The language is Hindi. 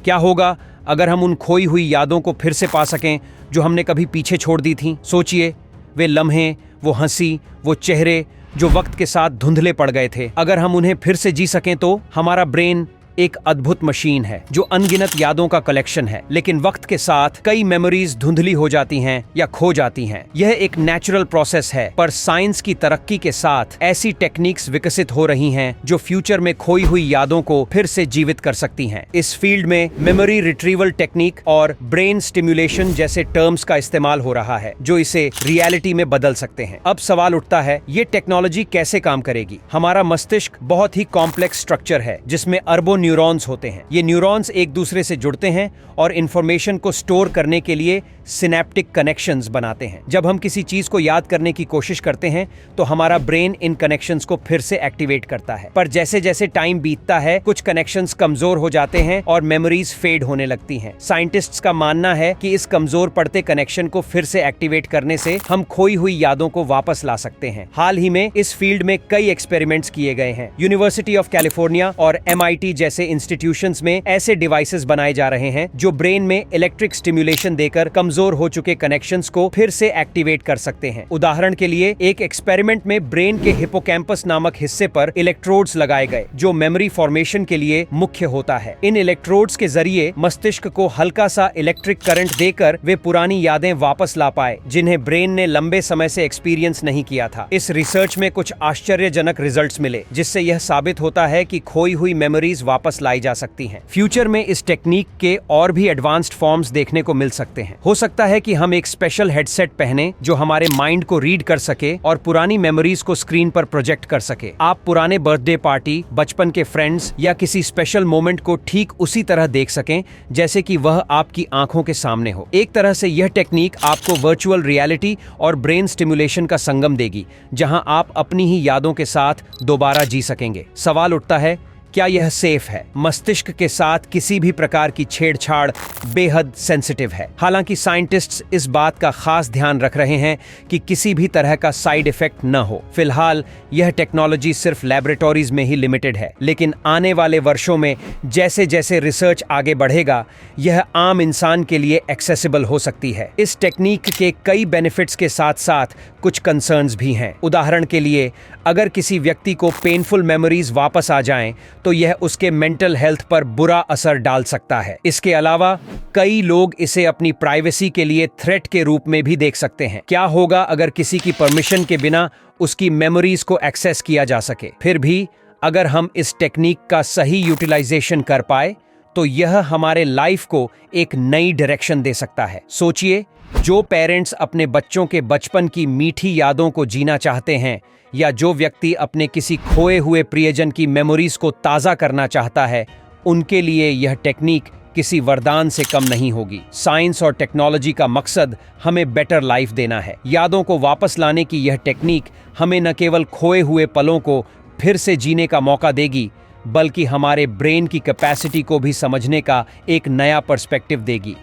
क्या होगा अगर हम उन खोई हुई यादों को फिर से पा सकें जो हमने कभी पीछे छोड़ दी थीं? सोचिए, वे लम्हे, वो हंसी, वो चेहरे जो वक्त के साथ धुंधले पड़ गए थे। अगर हम उन्हें फिर से जी सकें तो हमारा ब्रेन एक अद्भुत मशीन है जो अनगिनत यादों का कलेक्शन है, लेकिन वक्त के साथ कई मेमोरीज धुंधली हो जाती हैं या खो जाती हैं। यह एक नेचुरल प्रोसेस है, पर साइंस की तरक्की के साथ ऐसी टेक्निक्स विकसित हो रही हैं जो फ्यूचर में खोई हुई यादों को फिर से जीवित कर सकती हैं। इस फील्ड में मेमोरी रिट्रीवल टेक्निक और ब्रेन स्टिमुलेशन जैसे टर्म्स का इस्तेमाल हो रहा है जो इसे रियलिटी में बदल सकते हैं। अब सवाल उठता है, ये टेक्नोलॉजी कैसे काम करेगी? हमारा मस्तिष्क बहुत ही कॉम्प्लेक्स स्ट्रक्चर है जिसमें अरबों न्यूरॉन्स होते हैं। ये न्यूरॉन्स एक दूसरे से जुड़ते हैं और इंफॉर्मेशन को स्टोर करने के लिए सिनेप्टिक कनेक्शंस बनाते हैं। जब हम किसी चीज को याद करने की कोशिश करते हैं तो हमारा ब्रेन इन कनेक्शंस को फिर से एक्टिवेट करता है, पर जैसे जैसे टाइम बीतता है कुछ कनेक्शंस कमजोर हो जाते हैं और मेमोरीज फेड होने लगती हैं। साइंटिस्ट्स का मानना है कि इस कमजोर पड़ते कनेक्शन को फिर से एक्टिवेट करने से हम खोई हुई यादों को वापस ला सकते हैं। हाल ही में इस फील्ड में कई एक्सपेरिमेंट्स किए गए हैं। यूनिवर्सिटी ऑफ कैलिफोर्निया और MIT जैसे इंस्टीट्यूशंस में ऐसे डिवाइसेस बनाए जा रहे हैं जो ब्रेन में इलेक्ट्रिक स्टिमुलेशन देकर कमजोर हो चुके कनेक्शंस को फिर से एक्टिवेट कर सकते हैं। उदाहरण के लिए एक एक्सपेरिमेंट में ब्रेन के हिपोकैम्पस नामक हिस्से पर इलेक्ट्रोड्स लगाए गए जो मेमोरी फॉर्मेशन के लिए मुख्य होता है। इन इलेक्ट्रोड्स के जरिए मस्तिष्क को हल्का सा इलेक्ट्रिक करंट देकर वे पुरानी यादें वापस ला पाए जिन्हें ब्रेन ने लंबे समय से एक्सपीरियंस नहीं किया था। इस रिसर्च में कुछ आश्चर्यजनक रिजल्ट्स मिले जिससे यह साबित होता है कि खोई हुई मेमोरीज वापस लाई जा सकती हैं। फ्यूचर में इस टेक्निक के और भी एडवांस्ड फॉर्म्स देखने को मिल सकते हैं। हो सकता है कि हम एक स्पेशल हेडसेट पहने जो हमारे माइंड को रीड कर सके और पुरानी मेमोरीज को स्क्रीन पर प्रोजेक्ट कर सके। आप पुराने बर्थडे पार्टी, बचपन के फ्रेंड्स या किसी स्पेशल मोमेंट को ठीक उसी तरह देख सकें जैसे कि वह आपकी आंखों के सामने हो। एक तरह से यह टेक्निक आपको वर्चुअल रियलिटी और ब्रेन स्टिमुलेशन का संगम देगी जहां आप अपनी ही यादों के साथ दोबारा जी सकेंगे। सवाल उठता है, क्या यह सेफ है? मस्तिष्क के साथ किसी भी प्रकार की छेड़छाड़ बेहद सेंसिटिव है। हालांकि साइंटिस्ट्स इस बात का खास ध्यान रख रहे हैं कि किसी भी तरह का साइड इफेक्ट न हो। फिलहाल यह टेक्नोलॉजी सिर्फ लैबोरेटरीज में ही लिमिटेड है, लेकिन आने वाले वर्षों में जैसे जैसे रिसर्च आगे बढ़ेगा यह आम इंसान के लिए एक्सेसिबल हो सकती है। इस टेक्निक के कई बेनिफिट्स के साथ साथ कुछ कंसर्न्स भी हैं। उदाहरण के लिए, अगर किसी व्यक्ति को पेनफुल मेमोरीज वापस आ जाएं तो यह उसके मेंटल हेल्थ पर बुरा असर डाल सकता है। इसके अलावा कई लोग इसे अपनी प्राइवेसी के लिए थ्रेट के रूप में भी देख सकते हैं। क्या होगा अगर किसी की परमिशन के बिना उसकी मेमोरीज को एक्सेस किया जा सके? फिर भी अगर हम इस टेक्निक का सही यूटिलाइजेशन कर पाए तो यह हमारे लाइफ को एक नई डायरेक्शन दे सकता है। सोचिए, जो पेरेंट्स अपने बच्चों के बचपन की मीठी यादों को जीना चाहते हैं या जो व्यक्ति अपने किसी खोए हुए प्रियजन की मेमोरीज को ताज़ा करना चाहता है, उनके लिए यह टेक्निक किसी वरदान से कम नहीं होगी। साइंस और टेक्नोलॉजी का मकसद हमें बेटर लाइफ देना है। यादों को वापस लाने की यह टेक्निक हमें न केवल खोए हुए पलों को फिर से जीने का मौका देगी बल्कि हमारे ब्रेन की कैपेसिटी को भी समझने का एक नया पर्सपेक्टिव देगी।